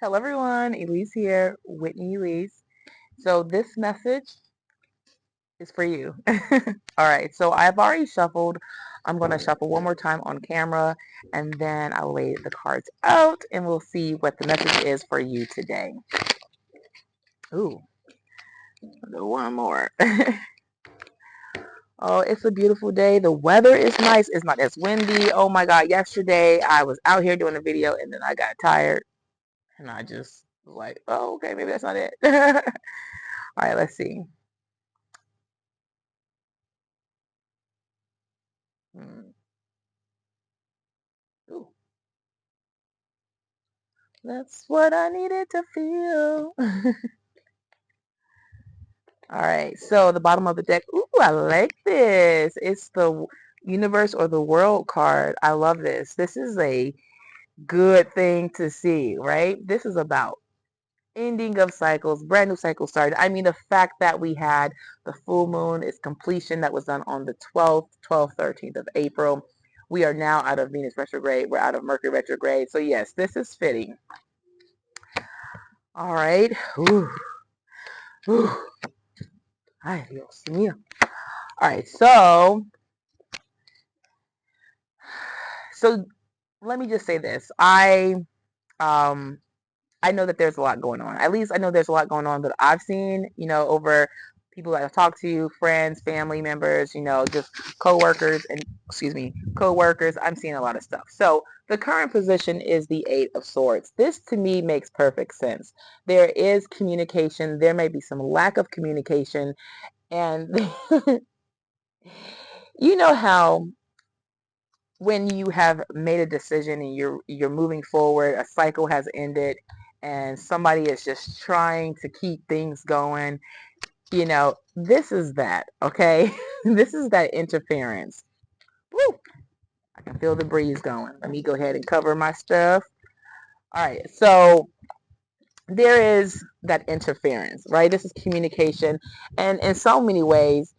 Hello everyone, Elise here, Whitney Elise. So this message is for you. All right, so I've already shuffled. I'm going to shuffle one more time on camera and then I'll lay the cards out and we'll see what the message is for you today. Ooh, I'll do one more. Oh, it's a beautiful day. The weather is nice. It's not as windy. Oh my God, yesterday I was out here doing a video and then I got tired and I just was like, oh, okay, maybe that's not it. All right, let's see. Hmm. Ooh. That's what I needed to feel. All right, so the bottom of the deck. Ooh, I like this. It's the universe or the world card. I love this. This is a good thing to see, right? This is about ending of cycles, brand new cycle started. I mean, the fact that we had the full moon is completion that was done on the 12th, 13th of April. We are now out of Venus retrograde. We're out of Mercury retrograde. So yes, this is fitting. All right. Ooh. Ooh. Ay, Dios mío. All right, so let me just say this. Um I know that there's a lot going on. At least I know there's a lot going on that I've seen, over people that I've talked to, friends, family members, just coworkers and coworkers. I'm seeing a lot of stuff. So the current position is the Eight of Swords. This to me makes perfect sense. There is communication. There may be some lack of communication, and you know how when you have made a decision and you're moving forward, a cycle has ended and somebody is just trying to keep things going, this is that, okay? This is that interference. Woo! I can feel the breeze going. Let me go ahead and cover my stuff. All right, so there is that interference, right? This is communication, and in so many ways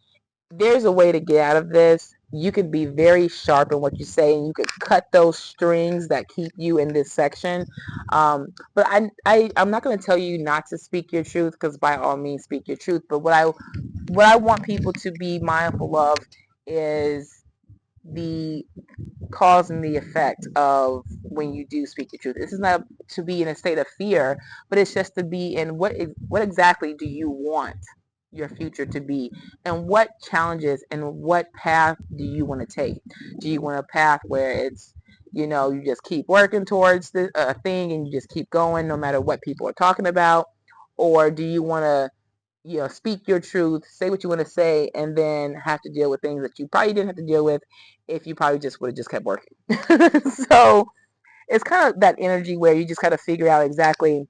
there's a way to get out of this. You can be very sharp in what you say, and you could cut those strings that keep you in this section. But I'm not going to tell you not to speak your truth, because by all means speak your truth. But what I want people to be mindful of is the cause and the effect of when you do speak your truth. This is not to be in a state of fear, but it's just to be in what exactly do you want your future to be, and what challenges and what path do you want to take. Do you want a path where it's, you just keep working towards the thing and you just keep going no matter what people are talking about, or do you want to, speak your truth, say what you want to say, and then have to deal with things that you probably didn't have to deal with if you probably just would have just kept working. So it's kind of that energy where you just kind of figure out exactly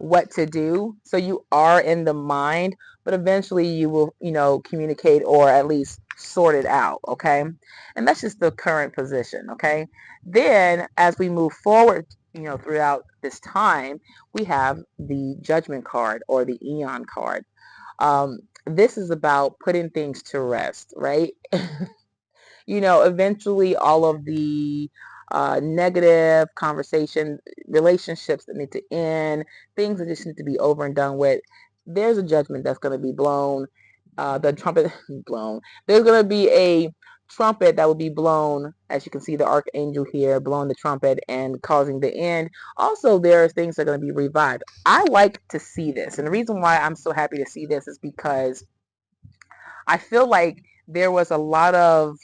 what to do. So you are in the mind, but eventually you will, communicate or at least sort it out. Okay. And that's just the current position. Okay. Then as we move forward, throughout this time, we have the judgment card or the Eon card. This is about putting things to rest, right? Eventually all of the negative conversation, relationships that need to end, things that just need to be over and done with. There's a judgment that's going to be blown. The trumpet blown. There's going to be a trumpet that will be blown, as you can see the archangel here blowing the trumpet and causing the end. Also, there are things that are going to be revived. I like to see this, and the reason why I'm so happy to see this is because I feel like there was a lot of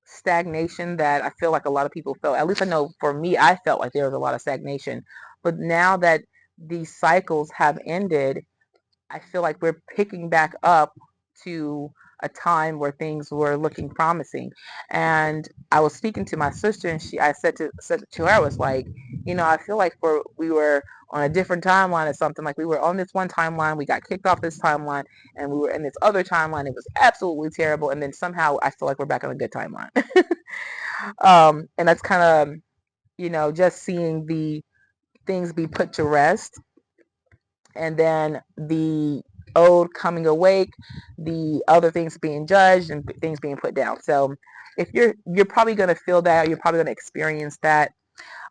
stagnation that I feel like a lot of people felt. At least I know for me, I felt like there was a lot of stagnation. But now that these cycles have ended, I feel like we're picking back up to a time where things were looking promising. And I was speaking to my sister, and I said to her, I was like, I feel like we were on a different timeline or something. Like we were on this one timeline, we got kicked off this timeline, and we were in this other timeline. It was absolutely terrible, and then somehow I feel like we're back on a good timeline. And that's kind of, just seeing the things be put to rest, and then the old coming awake, the other things being judged and things being put down. So if you're probably going to feel that, you're probably going to experience that.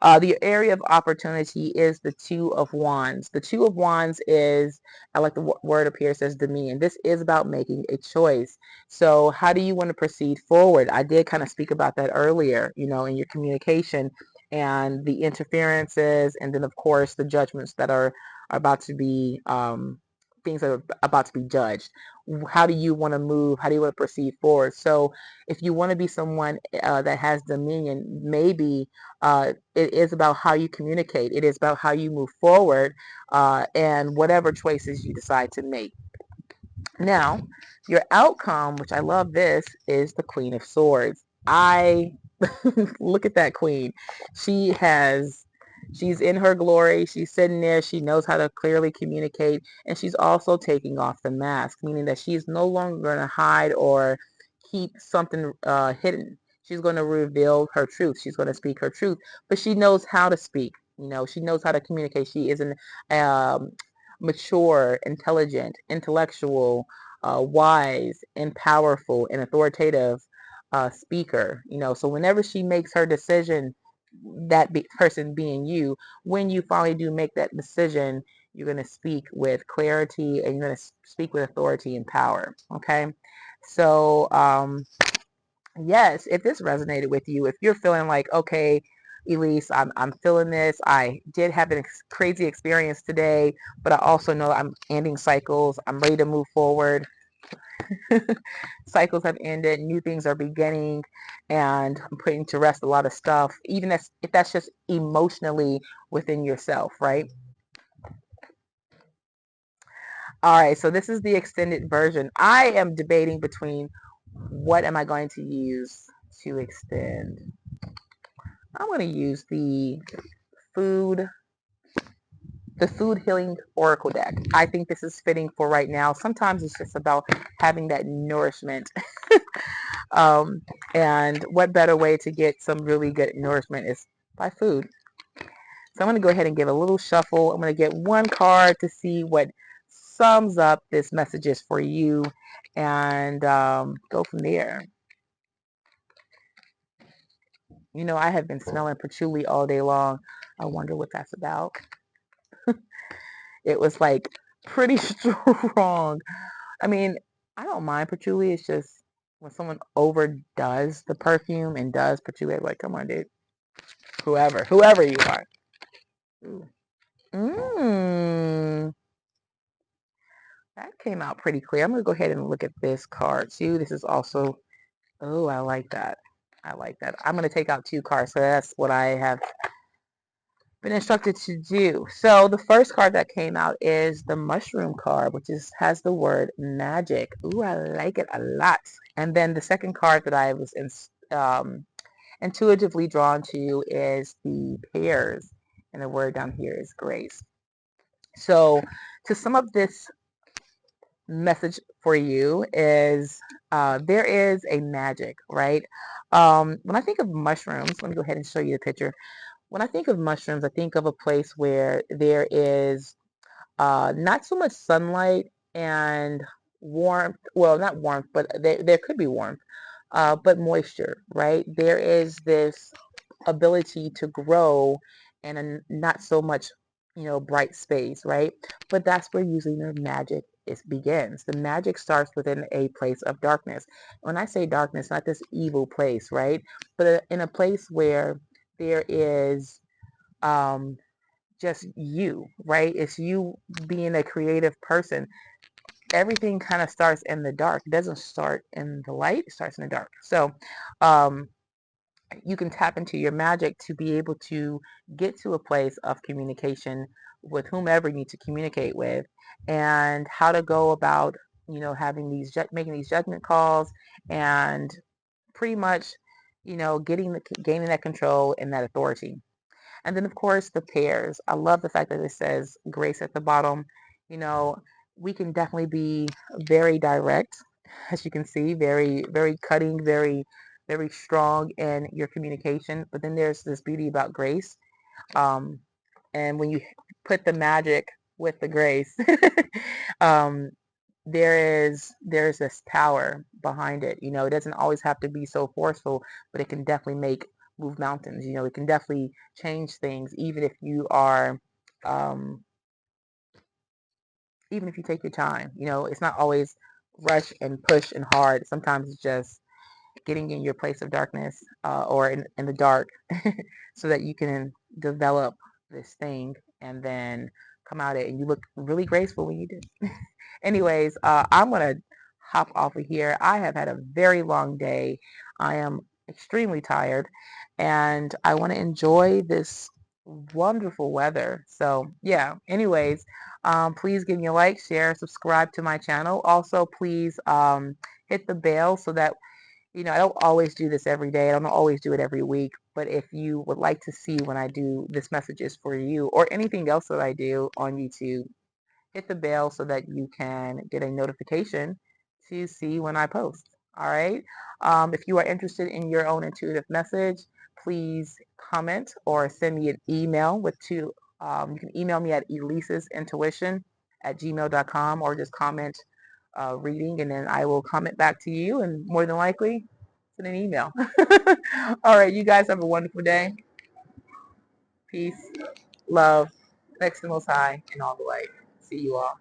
The area of opportunity is the Two of Wands. The Two of Wands is, I like the word up here, says dominion. This is about making a choice. So how do you want to proceed forward? I did kind of speak about that earlier, in your communication and the interferences, and then of course the judgments that are about to be, things that are about to be judged. How do you want to move? How do you want to proceed forward? So if you want to be someone that has dominion, maybe it is about how you communicate. It is about how you move forward, and whatever choices you decide to make. Now, your outcome, which I love this, is the Queen of Swords. I look at that queen. She's in her glory. She's sitting there. She knows how to clearly communicate. And she's also taking off the mask, meaning that she's no longer going to hide or keep something hidden. She's going to reveal her truth. She's going to speak her truth. But she knows how to speak. She knows how to communicate. She is an mature, intelligent, intellectual, wise, and powerful, and authoritative speaker. So whenever she makes her decision, person being you, when you finally do make that decision, you're going to speak with clarity, and you're going to speak with authority and power. Okay. So yes, if this resonated with you, if you're feeling like, okay, Elise, I'm feeling this. I did have a crazy experience today, but I also know I'm ending cycles. I'm ready to move forward. Cycles have ended, new things are beginning, and I'm putting to rest a lot of stuff, even if that's just emotionally within yourself, right? All right, so this is the extended version. I am debating between what am I going to use to extend. I'm going to use food the food healing oracle deck. I think this is fitting for right now. Sometimes it's just about having that nourishment. um, and what better way to get some really good nourishment is by food. So I'm going to go ahead and give a little shuffle. I'm going to get one card to see what sums up this messages for you, and go from there. I have been smelling patchouli all day long. I wonder what that's about. It was like pretty strong. I mean, I don't mind patchouli. It's just when someone overdoes the perfume and does patchouli, I'm like, come on, dude. Whoever you are. Ooh. Mmm. That came out pretty clear. I'm going to go ahead and look at this card too. This is also, oh, I like that. I like that. I'm going to take out 2 cards. So that's what I have been instructed to do. So the first card that came out is the mushroom card, which has the word magic. Ooh, I like it a lot. And then the second card that I was intuitively drawn to is the pears, and the word down here is grace. So to sum up this message for you is there is a magic, right? When I think of mushrooms, let me go ahead and show you the picture. When I think of mushrooms, I think of a place where there is not so much sunlight and warmth. Well, not warmth, but there could be warmth, but moisture, right? There is this ability to grow in a not so much, bright space, right? But that's where usually the magic begins. The magic starts within a place of darkness. When I say darkness, not this evil place, right? But in a place where there is just you, right? It's you being a creative person. Everything kind of starts in the dark. It doesn't start in the light, it starts in the dark. So you can tap into your magic to be able to get to a place of communication with whomever you need to communicate with, and how to go about, having making these judgment calls, and pretty much, gaining that control and that authority. And then, of course, the pears. I love the fact that it says grace at the bottom. You know, we can definitely be very direct, as you can see, very, very cutting, very, very strong in your communication. But then there's this beauty about grace. Um, and when you put the magic with the grace, um, there's this power behind it. It doesn't always have to be so forceful, but it can definitely make move mountains. You know, it can definitely change things, even if you are, um, even if you take your time. You know, it's not always rush and push and hard. Sometimes it's just getting in your place of darkness, or in the dark, so that you can develop this thing and then come out it and you look really graceful when you do. Anyways, I'm gonna hop off of here. I have had a very long day. I am extremely tired, and I want to enjoy this wonderful weather. So yeah, anyways, please give me a like, share, subscribe to my channel. Also, please hit the bell so that, you know, I don't always do this every day. I don't always do it every week. But if you would like to see when I do this messages for you or anything else that I do on YouTube, hit the bell so that you can get a notification to see when I post. All right. If you are interested in your own intuitive message, please comment or send me an email with two. You can email me at elisasintuition@gmail.com, or just comment reading, and then I will comment back to you, and more than likely send an email. All right. You guys have a wonderful day. Peace, love, next to the Most High, and all the light. See you all.